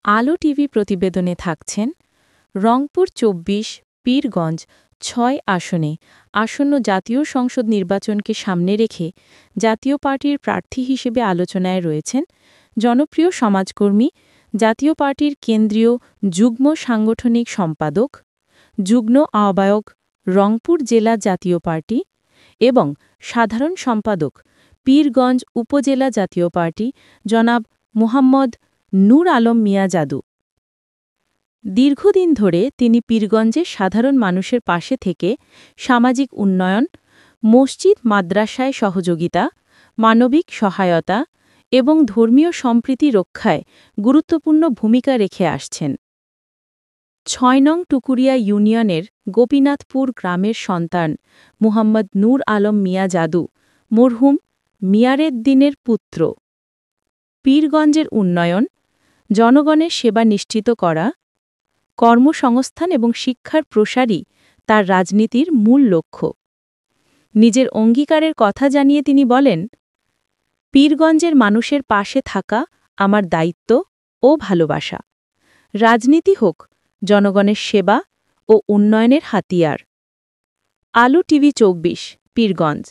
আলো টিভি প্রতিবেদনে থাকছেন রংপুর ২৪ পীরগঞ্জ ৬ আসনে আসন্ন জাতীয় সংসদ নির্বাচনকে সামনে রেখে জাতীয় পার্টির প্রার্থী হিসেবে আলোচনায় রয়েছেন জনপ্রিয় সমাজকর্মী, জাতীয় পার্টির কেন্দ্রীয় যুগ্ম সাংগঠনিক সম্পাদক, যুগ্ম আহ্বায়ক, রংপুর জেলা জাতীয় পার্টি এবং সাধারণ সম্পাদক, পীরগঞ্জ উপজেলা জাতীয় পার্টি জনাব মুহাম্মদ নূর আলম মিয়া জাদু। দীর্ঘদিন ধরে তিনি পীরগঞ্জের সাধারণ মানুষের পাশে থেকে সামাজিক উন্নয়ন, মসজিদ মাদ্রাসায় সহযোগিতা, মানবিক সহায়তা এবং ধর্মীয় সম্প্রীতি রক্ষায় গুরুত্বপূর্ণ ভূমিকা রেখে আসছেন। ৬ নং টুকুরিয়া ইউনিয়নের গোপীনাথপুর গ্রামের সন্তান মুহাম্মদ নূর আলম মিয়া জাদু মরহুম মিয়ারেদ্দিনের পুত্র। পীরগঞ্জের উন্নয়ন, জনগণের সেবা নিশ্চিত করা, কর্মসংস্থান এবং শিক্ষার প্রসারই তার রাজনীতির মূল লক্ষ্য। নিজের অঙ্গীকারের কথা জানিয়ে তিনি বলেন, পীরগঞ্জের মানুষের পাশে থাকা আমার দায়িত্ব ও ভালোবাসা। রাজনীতি হোক জনগণের সেবা ও উন্নয়নের হাতিয়ার। আলো টিভি ২৪ পীরগঞ্জ।